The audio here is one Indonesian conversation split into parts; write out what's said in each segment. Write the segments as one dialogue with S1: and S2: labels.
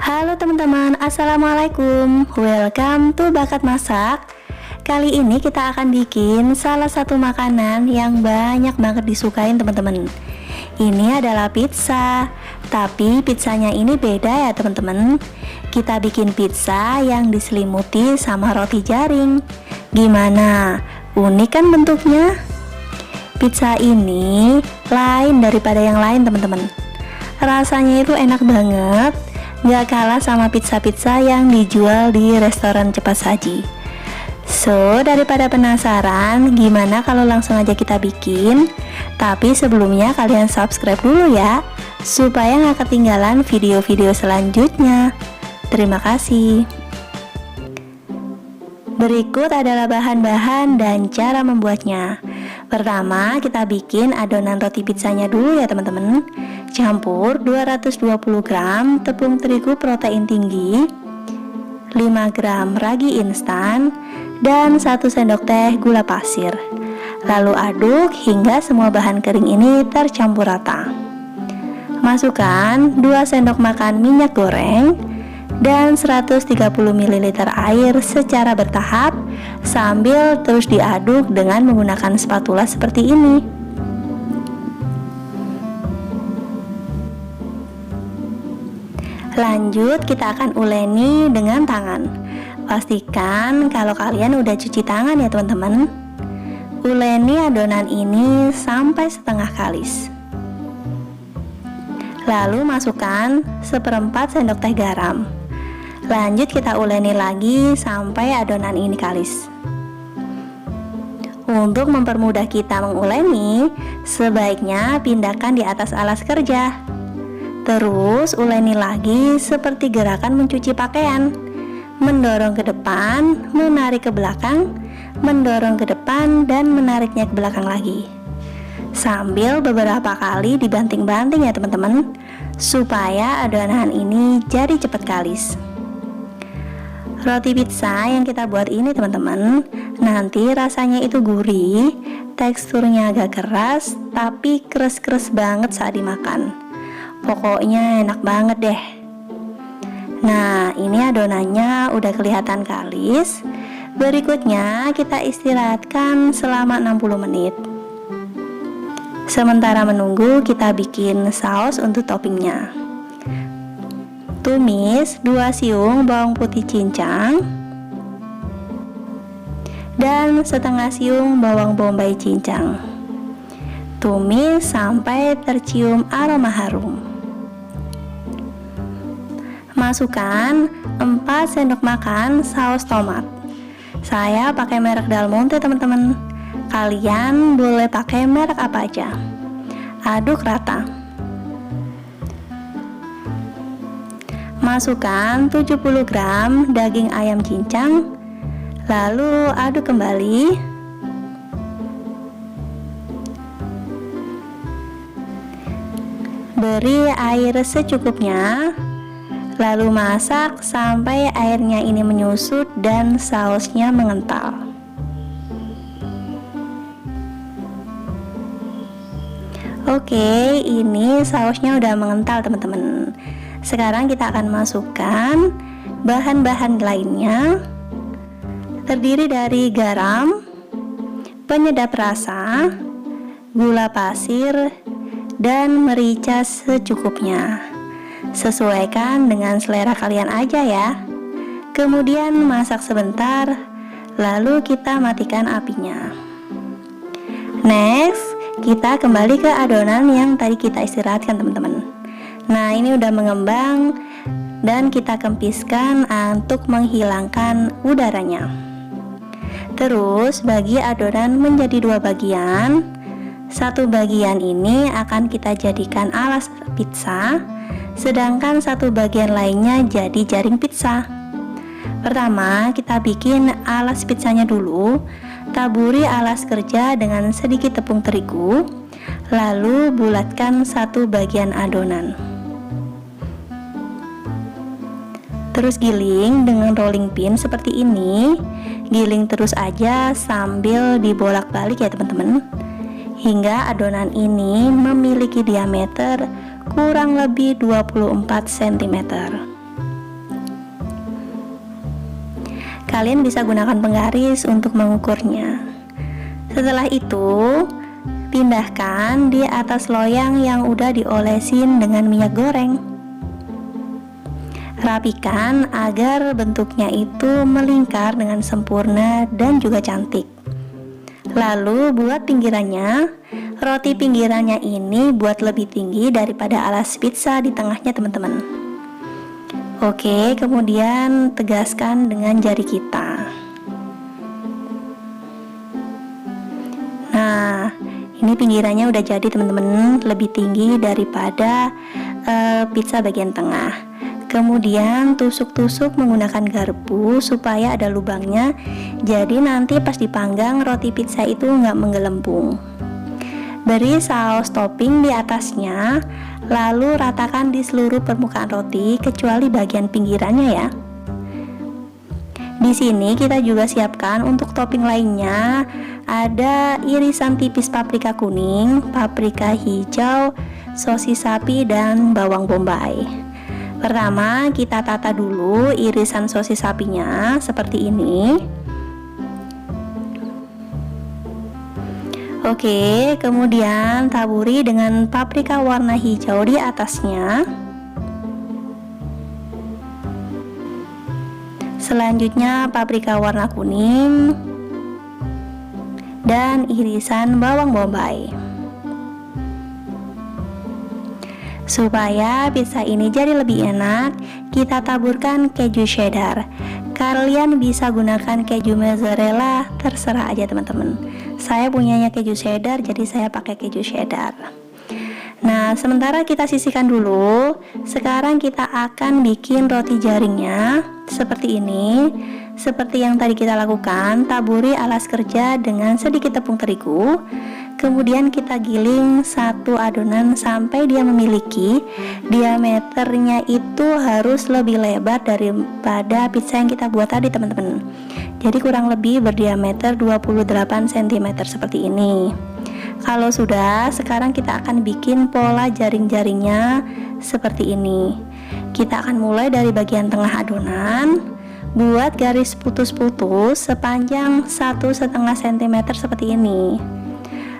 S1: Halo teman-teman, assalamualaikum. Welcome to Bakat Masak. Kali ini kita akan bikin salah satu makanan yang banyak banget disukain teman-teman. Ini adalah pizza, tapi pizzanya ini beda ya teman-teman. Kita bikin pizza yang diselimuti sama roti jaring. Gimana? Unik kan bentuknya? Pizza ini lain daripada yang lain teman-teman. Rasanya itu enak banget, gak kalah sama pizza-pizza yang dijual di restoran cepat saji. So, daripada penasaran, gimana kalau langsung aja kita bikin? Tapi sebelumnya kalian subscribe dulu ya, supaya gak ketinggalan video-video selanjutnya. Terima kasih. Berikut adalah bahan-bahan dan cara membuatnya. Pertama, kita bikin adonan roti pizzanya dulu ya teman-teman. Campur 220 gram tepung terigu protein tinggi, 5 gram ragi instan, dan 1 sendok teh gula pasir. Lalu aduk hingga semua bahan kering ini tercampur rata. Masukkan 2 sendok makan minyak goreng dan 130 ml air secara bertahap sambil terus diaduk dengan menggunakan spatula seperti ini. Lanjut, kita akan uleni dengan tangan. Pastikan kalau kalian udah cuci tangan ya teman-teman. Uleni adonan ini sampai setengah kalis. Lalu masukkan 1/4 sendok teh garam. Lanjut kita uleni lagi sampai adonan ini kalis. Untuk mempermudah kita menguleni, sebaiknya pindahkan di atas alas kerja. Terus uleni lagi seperti gerakan mencuci pakaian. Mendorong ke depan, menarik ke belakang, mendorong ke depan, dan menariknya ke belakang lagi. Sambil beberapa kali dibanting-banting ya teman-teman, supaya adonan ini jadi cepat kalis. Roti pizza yang kita buat ini teman-teman, nanti rasanya itu gurih, teksturnya agak keras, tapi keres-keres banget saat dimakan. Pokoknya enak banget deh. Nah, ini adonannya udah kelihatan kalis. Berikutnya kita istirahatkan selama 60 menit. Sementara menunggu, kita bikin saus untuk toppingnya. Tumis 2 siung bawang putih cincang dan setengah siung bawang bombay cincang. Tumis sampai tercium aroma harum. Masukkan 4 sendok makan saus tomat. Saya pakai merek Del Monte teman-teman. Kalian boleh pakai merek apa aja. Aduk rata. Masukkan 70 gram daging ayam cincang. Lalu aduk kembali. Beri air secukupnya. Lalu masak sampai airnya ini menyusut dan sausnya mengental. Oke, ini sausnya udah mengental teman-teman. Sekarang kita akan masukkan bahan-bahan lainnya. Terdiri dari garam, penyedap rasa, gula pasir, dan merica secukupnya. Sesuaikan dengan selera kalian aja ya. Kemudian masak sebentar, lalu kita matikan apinya. Next, kita kembali ke adonan yang tadi kita istirahatkan teman-teman. Nah, ini udah mengembang dan kita kempiskan untuk menghilangkan udaranya. Terus bagi adonan menjadi 2 bagian. Satu bagian ini akan kita jadikan alas pizza, sedangkan satu bagian lainnya jadi jaring pizza. Pertama, kita bikin alas pizzanya dulu. Taburi alas kerja dengan sedikit tepung terigu, lalu bulatkan satu bagian adonan. Terus giling dengan rolling pin seperti ini. Giling terus aja sambil dibolak-balik ya teman-teman, hingga adonan ini memiliki diameter kurang lebih 24 cm. Kalian bisa gunakan penggaris untuk mengukurnya. Setelah itu, pindahkan di atas loyang yang udah diolesin dengan minyak goreng. Rapikan agar bentuknya itu melingkar dengan sempurna dan juga cantik. Lalu buat pinggirannya. Roti pinggirannya ini buat lebih tinggi daripada alas pizza di tengahnya teman-teman. Oke, kemudian tegaskan dengan jari kita. Nah, ini pinggirannya udah jadi teman-teman, lebih tinggi daripada pizza bagian tengah. Kemudian tusuk-tusuk menggunakan garpu supaya ada lubangnya. Jadi nanti pas dipanggang roti pizza itu nggak menggelembung. Beri saus topping di atasnya, lalu ratakan di seluruh permukaan roti kecuali bagian pinggirannya ya. Di sini kita juga siapkan untuk topping lainnya, ada irisan tipis paprika kuning, paprika hijau, sosis sapi, dan bawang bombay. Pertama, kita tata dulu irisan sosis sapinya seperti ini. Oke, kemudian taburi dengan paprika warna hijau di atasnya. Selanjutnya paprika warna kuning dan irisan bawang bombay. Supaya pizza ini jadi lebih enak, kita taburkan keju cheddar. Kalian bisa gunakan keju mozzarella, terserah aja teman-teman. Saya punyanya keju cheddar, jadi saya pakai keju cheddar. Nah, sementara kita sisihkan dulu. Sekarang kita akan bikin roti jaringnya seperti ini. Seperti yang tadi kita lakukan, taburi alas kerja dengan sedikit tepung terigu. Kemudian kita giling satu adonan sampai dia memiliki diameternya itu harus lebih lebar daripada pizza yang kita buat tadi teman-teman. Jadi kurang lebih berdiameter 28 cm seperti ini. Kalau sudah, sekarang kita akan bikin pola jaring-jaringnya seperti ini. Kita akan mulai dari bagian tengah adonan. Buat garis putus-putus sepanjang 1,5 cm seperti ini.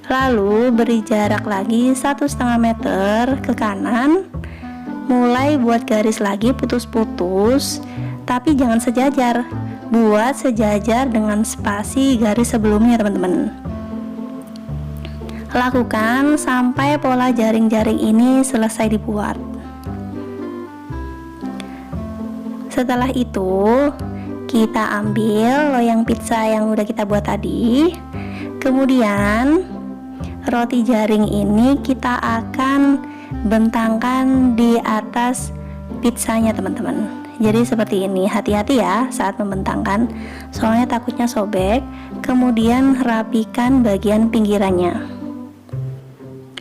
S1: Lalu beri jarak lagi 1,5 meter ke kanan. Mulai buat garis lagi putus-putus, tapi jangan sejajar. Buat sejajar dengan spasi garis sebelumnya teman-teman. Lakukan sampai pola jaring-jaring ini selesai dibuat. Setelah itu, kita ambil loyang pizza yang udah kita buat tadi. Kemudian roti jaring ini kita akan bentangkan di atas pizzanya teman-teman. Jadi seperti ini, hati-hati ya saat membentangkan, soalnya takutnya sobek. Kemudian rapikan bagian pinggirannya.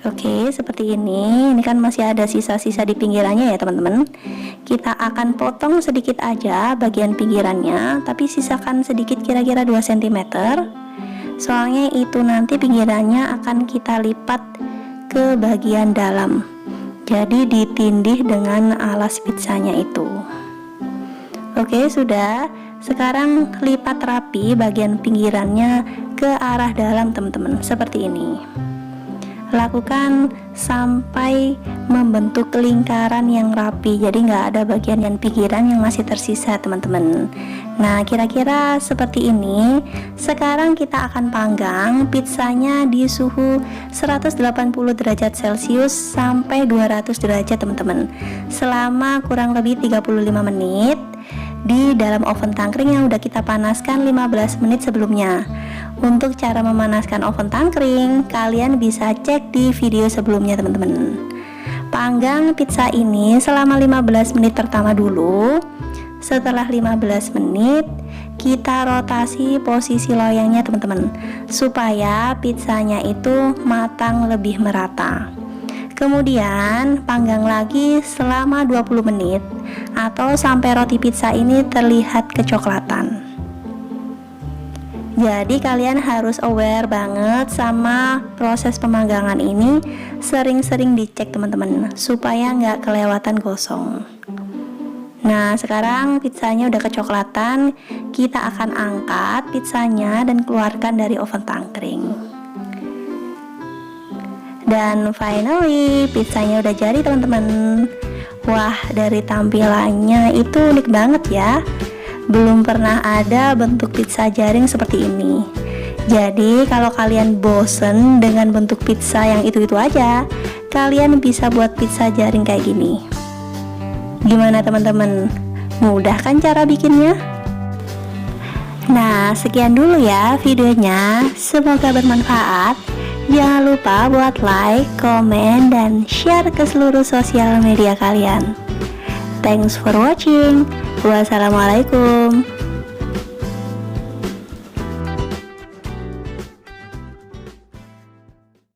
S1: Oke, seperti ini. Ini kan masih ada sisa-sisa di pinggirannya ya teman-teman. Kita akan potong sedikit aja bagian pinggirannya, tapi sisakan sedikit kira-kira 2 cm. Soalnya itu nanti pinggirannya akan kita lipat ke bagian dalam. Jadi ditindih dengan alas pizzanya itu. Oke, sudah. Sekarang lipat rapi bagian pinggirannya ke arah dalam teman-teman, seperti ini. Lakukan sampai membentuk lingkaran yang rapi, jadi nggak ada bagian dan pinggiran yang masih tersisa teman-teman. Nah, kira-kira seperti ini. Sekarang kita akan panggang pizzanya di suhu 180 derajat Celcius sampai 200 derajat teman-teman, selama kurang lebih 35 menit di dalam oven tangkring yang udah kita panaskan 15 menit sebelumnya. Untuk cara memanaskan oven tangkring, kalian bisa cek di video sebelumnya teman-teman. Panggang pizza ini selama 15 menit pertama dulu. Setelah 15 menit, kita rotasi posisi loyangnya teman-teman, supaya pizzanya itu matang lebih merata. Kemudian panggang lagi selama 20 menit atau sampai roti pizza ini terlihat kecoklatan. Jadi kalian harus aware banget sama proses pemanggangan ini, sering-sering dicek teman-teman, supaya nggak kelewatan gosong. Nah, sekarang pizzanya udah kecoklatan. Kita akan angkat pizzanya dan keluarkan dari oven tangkring. Dan finally, pizzanya udah jadi teman-teman. Wah, dari tampilannya itu unik banget ya. Belum pernah ada bentuk pizza jaring seperti ini. Jadi, kalau kalian bosen dengan bentuk pizza yang itu-itu aja, kalian bisa buat pizza jaring kayak gini. Gimana teman-teman? Mudah kan cara bikinnya? Nah, sekian dulu ya videonya. Semoga bermanfaat. Jangan lupa buat like, komen, dan share ke seluruh sosial media kalian. Thanks for watching. Wassalamualaikum.